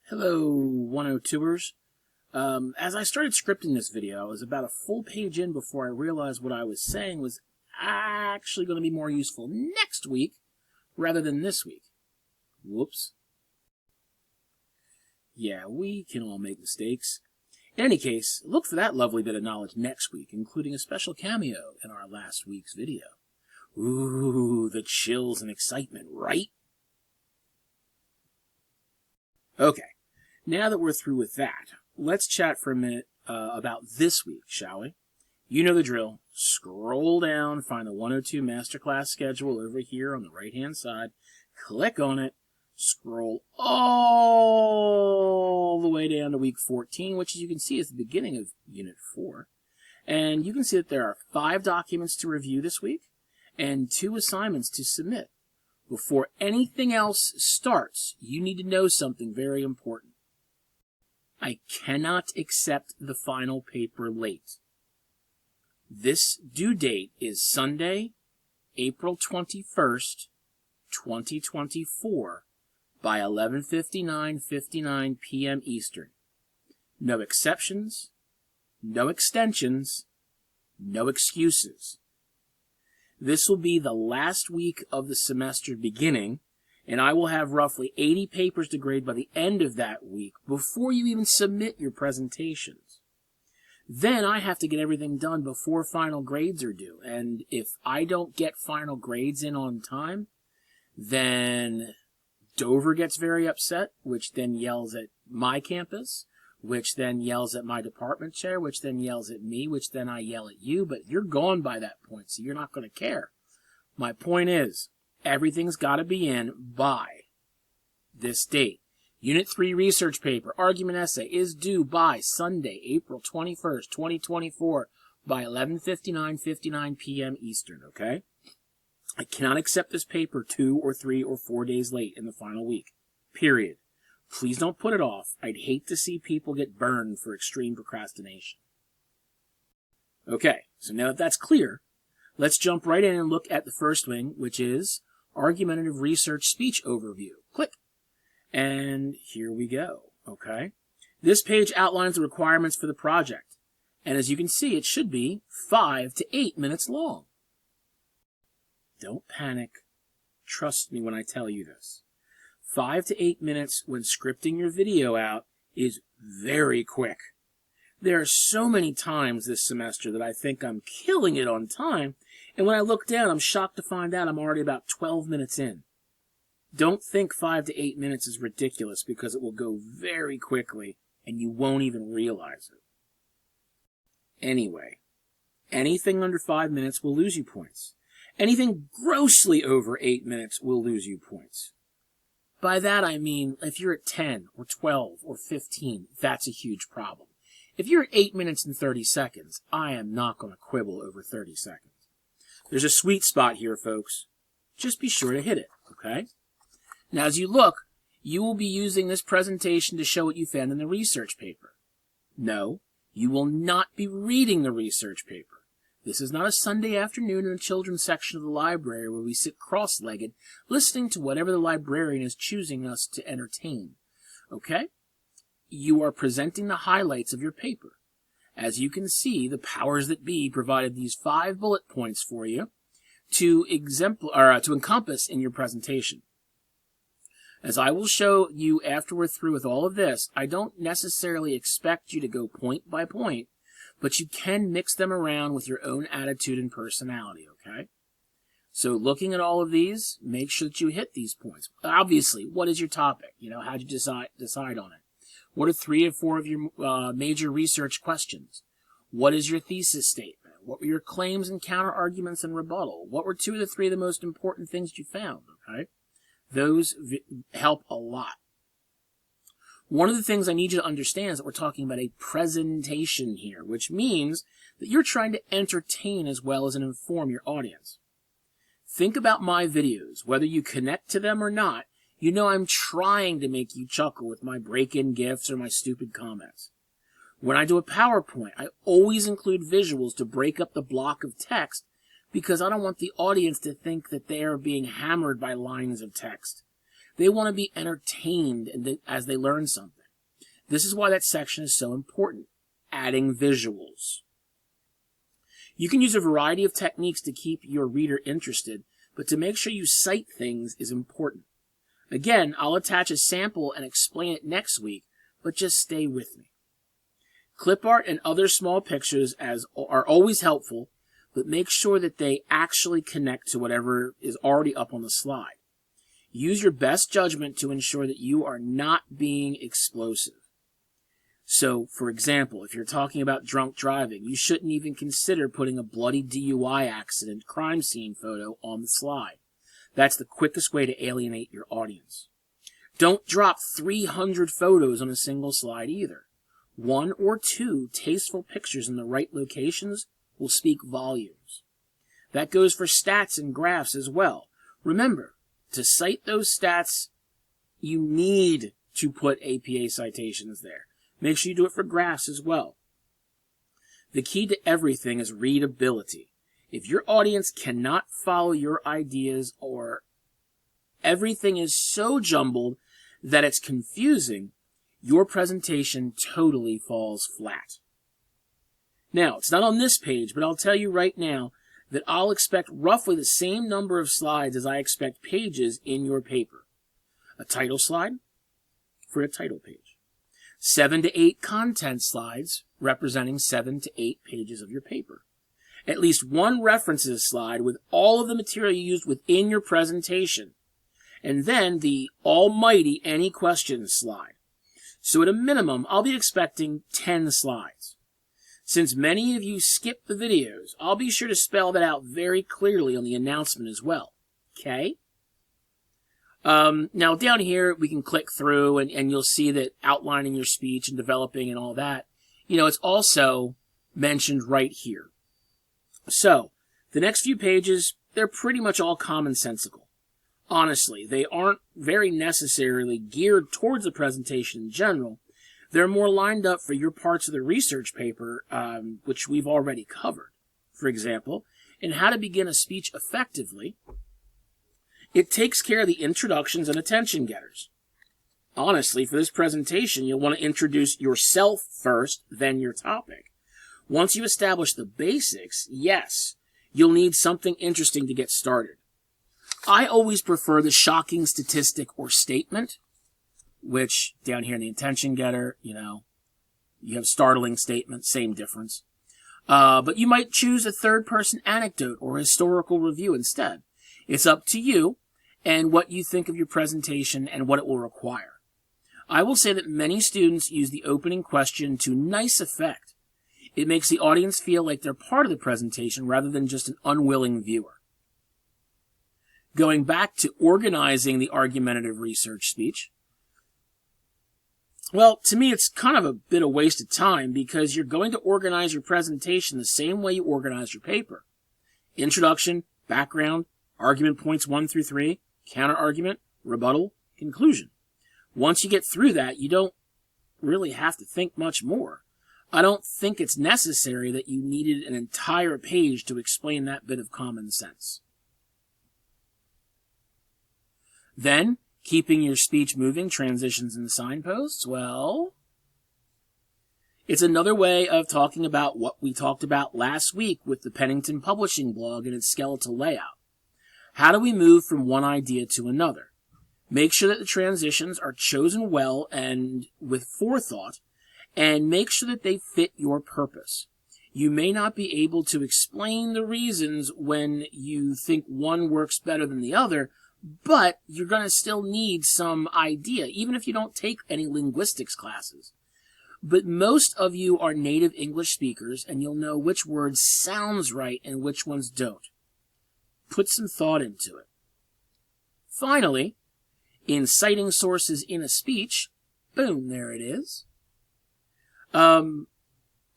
Hello, 102ers. As I started scripting this video, I was about a full page in before I realized what I was saying was actually going to be more useful next week rather than this week. Whoops. Yeah, we can all make mistakes. In any case, look for that lovely bit of knowledge next week, including a special cameo in our last week's video. Ooh, the chills and excitement, right? Okay. Now that we're through with that, let's chat for a minute about this week, shall we? You know the drill. Scroll down, find the 102 Masterclass schedule over here on the right-hand side, click on it, scroll all the way down to week 14, which as you can see is the beginning of Unit 4. And you can see that there are 5 documents to review this week and 2 assignments to submit. Before anything else starts, you need to know something very important. I cannot accept the final paper late. This due date is Sunday, April 21st, 2024 by 11:59 p.m. Eastern. No exceptions, no extensions, no excuses. This will be the last week of the semester beginning, and I will have roughly 80 papers to grade by the end of that week before you even submit your presentations. Then I have to get everything done before final grades are due, and if I don't get final grades in on time, then Dover gets very upset, which then yells at my campus, which then yells at my department chair, which then yells at me, which then I yell at you, but you're gone by that point, so you're not going to care. My point is, everything's got to be in by this date. Unit 3 research paper, argument essay, is due by Sunday, April 21st, 2024 by 11:59 p.m. Eastern, okay? I cannot accept this paper 2 or 3 or 4 days late in the final week, period. Please don't put it off. I'd hate to see people get burned for extreme procrastination. Okay, so now that that's clear, let's jump right in and look at the first wing, which is Argumentative Research Speech Overview. Click. And here we go, okay? This page outlines the requirements for the project. And as you can see, it should be 5 to 8 minutes long. Don't panic. Trust me when I tell you this. 5 to 8 minutes when scripting your video out is very quick. There are so many times this semester that I think I'm killing it on time, and when I look down, I'm shocked to find out I'm already about 12 minutes in. Don't think 5 to 8 minutes is ridiculous, because it will go very quickly, and you won't even realize it. Anyway, anything under 5 minutes will lose you points. Anything grossly over 8 minutes will lose you points. By that I mean, if you're at 10 or 12 or 15, that's a huge problem. If you're at 8 minutes and 30 seconds, I am not going to quibble over 30 seconds. There's a sweet spot here, folks. Just be sure to hit it, okay? Now, as you look, you will be using this presentation to show what you found in the research paper. No, you will not be reading the research paper. This is not a Sunday afternoon in the children's section of the library where we sit cross-legged, listening to whatever the librarian is choosing us to entertain. Okay? You are presenting the highlights of your paper. As you can see, the powers that be provided these 5 bullet points for you to encompass in your presentation. As I will show you after we're through with all of this, I don't necessarily expect you to go point by point, but you can mix them around with your own attitude and personality, okay? So looking at all of these, make sure that you hit these points. Obviously, what is your topic? How'd you decide on it? What are 3 or 4 of your major research questions? What is your thesis statement? What were your claims and counter-arguments and rebuttal? What were 2 of the 3 of the most important things you found, okay? Those help a lot. One of the things I need you to understand is that we're talking about a presentation here, which means that you're trying to entertain as well as inform your audience. Think about my videos. Whether you connect to them or not, you know I'm trying to make you chuckle with my break-in gifs or my stupid comments. When I do a PowerPoint, I always include visuals to break up the block of text because I don't want the audience to think that they are being hammered by lines of text. They want to be entertained as they learn something. This is why that section is so important. Adding visuals. You can use a variety of techniques to keep your reader interested, but to make sure you cite things is important. Again, I'll attach a sample and explain it next week, but just stay with me. Clip art and other small pictures are always helpful, but make sure that they actually connect to whatever is already up on the slide. Use your best judgment to ensure that you are not being explosive. So, for example, if you're talking about drunk driving, you shouldn't even consider putting a bloody DUI accident crime scene photo on the slide. That's the quickest way to alienate your audience. Don't drop 300 photos on a single slide either. 1 or 2 tasteful pictures in the right locations will speak volumes. That goes for stats and graphs as well. Remember, to cite those stats, you need to put APA citations there. Make sure you do it for graphs as well. The key to everything is readability. If your audience cannot follow your ideas or everything is so jumbled that it's confusing, your presentation totally falls flat. Now, it's not on this page, but I'll tell you right now that I'll expect roughly the same number of slides as I expect pages in your paper. A title slide for a title page. 7 to 8 content slides representing 7 to 8 pages of your paper. At least 1 references slide with all of the material you used within your presentation. And then the almighty any questions slide. So at a minimum, I'll be expecting 10 slides. Since many of you skip the videos, I'll be sure to spell that out very clearly on the announcement as well. Okay? Now down here, we can click through and you'll see that outlining your speech and developing and all that, it's also mentioned right here. So, the next few pages, they're pretty much all commonsensical. Honestly, they aren't very necessarily geared towards the presentation in general. They're more lined up for your parts of the research paper, which we've already covered. For example, in how to begin a speech effectively, it takes care of the introductions and attention getters. Honestly, for this presentation, you'll want to introduce yourself first, then your topic. Once you establish the basics, yes, you'll need something interesting to get started. I always prefer the shocking statistic or statement, which down here in the attention getter, you have startling statement, same difference. But you might choose a third-person anecdote or historical review instead. It's up to you and what you think of your presentation and what it will require. I will say that many students use the opening question to nice effect. It makes the audience feel like they're part of the presentation rather than just an unwilling viewer. Going back to organizing the argumentative research speech, well, to me, it's kind of a bit of waste of time because you're going to organize your presentation the same way you organize your paper. Introduction, background, argument points 1 through 3, counter-argument, rebuttal, conclusion. Once you get through that, you don't really have to think much more. I don't think it's necessary that you needed an entire page to explain that bit of common sense. Then, keeping your speech moving, transitions and signposts, well, it's another way of talking about what we talked about last week with the Pennington Publishing blog and its skeletal layout. How do we move from one idea to another? Make sure that the transitions are chosen well and with forethought, and make sure that they fit your purpose. You may not be able to explain the reasons when you think one works better than the other, but you're going to still need some idea, even if you don't take any linguistics classes. But most of you are native English speakers, and you'll know which words sounds right and which ones don't. Put some thought into it. Finally, in citing sources in a speech, boom, there it is.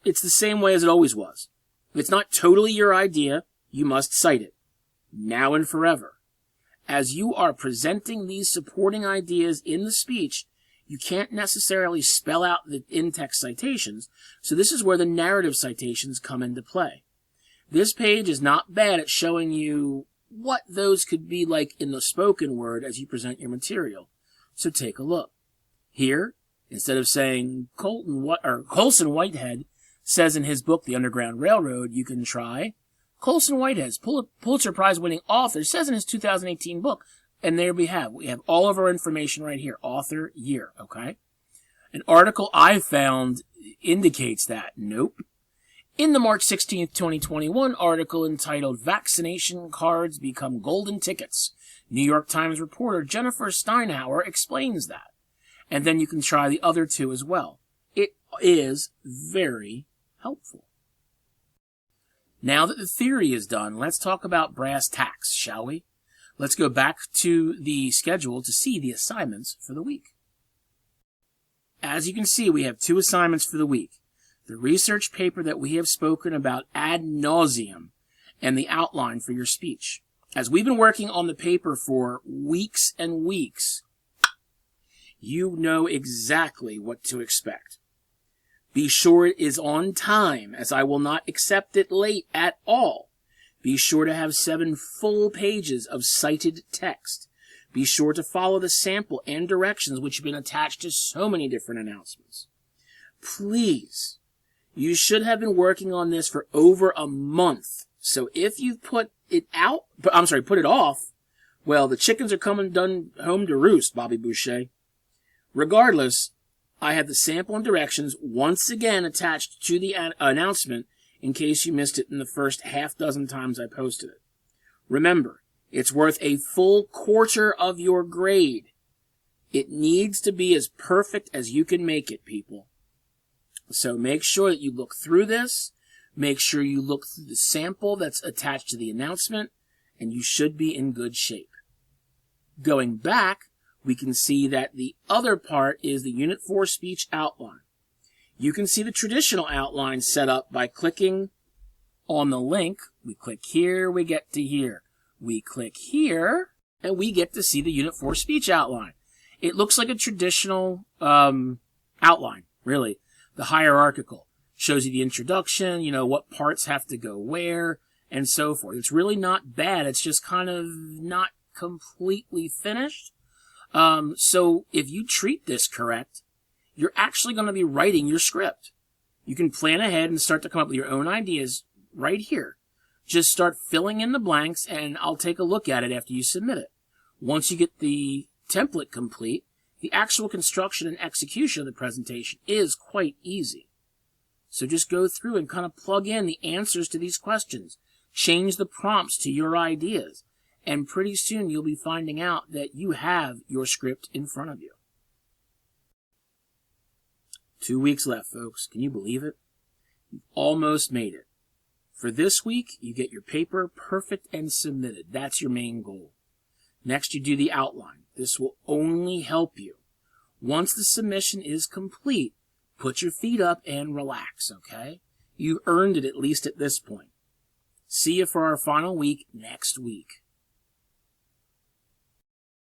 It's the same way as it always was. If it's not totally your idea, you must cite it, now and forever. As you are presenting these supporting ideas in the speech, you can't necessarily spell out the in-text citations, so this is where the narrative citations come into play. This page is not bad at showing you what those could be like in the spoken word as you present your material, so take a look. Here Instead of saying Colson Whitehead says in his book, The Underground Railroad, you can try Colson Whitehead's Pulitzer Prize winning author says in his 2018 book, and there we have all of our information right here, author, year, okay? An article I found indicates that. Nope. In the March 16th, 2021 article entitled Vaccination Cards Become Golden Tickets, New York Times reporter Jennifer Steinhauer explains that. And then you can try the other two as well. It is very helpful. Now that the theory is done, let's talk about brass tacks, shall we? Let's go back to the schedule to see the assignments for the week. As you can see, we have 2 assignments for the week. The research paper that we have spoken about ad nauseum and the outline for your speech. As we've been working on the paper for weeks and weeks, you know exactly what to expect. Be sure it is on time, as I will not accept it late at all. Be sure to have 7 full pages of cited text. Be sure to follow the sample and directions which have been attached to so many different announcements. Please, you should have been working on this for over a month. So if you put it off, well, the chickens are coming home to roost, Bobby Boucher. Regardless, I have the sample and directions once again attached to the announcement in case you missed it in the first half dozen times I posted it. Remember, it's worth a full quarter of your grade. It needs to be as perfect as you can make it, people. So make sure that you look through this. Make sure you look through the sample that's attached to the announcement, and you should be in good shape. Going back, we can see that the other part is the Unit 4 speech outline. You can see the traditional outline set up by clicking on the link. We click here, we get to here. We click here, and we get to see the Unit 4 speech outline. It looks like a traditional outline, really. The hierarchical. Shows you the introduction, what parts have to go where, and so forth. It's really not bad. It's just kind of not completely finished. So if you treat this correct, you're actually going to be writing your script. You can plan ahead and start to come up with your own ideas right here. Just start filling in the blanks, and I'll take a look at it after you submit it. Once you get the template complete, the actual construction and execution of the presentation is quite easy. So just go through and kind of plug in the answers to these questions. Change the prompts to your ideas. And pretty soon you'll be finding out that you have your script in front of you. 2 weeks left, folks. Can you believe it? You've almost made it. For this week, you get your paper perfect and submitted. That's your main goal. Next, you do the outline. This will only help you. Once the submission is complete, put your feet up and relax, okay? You've earned it at least at this point. See you for our final week next week.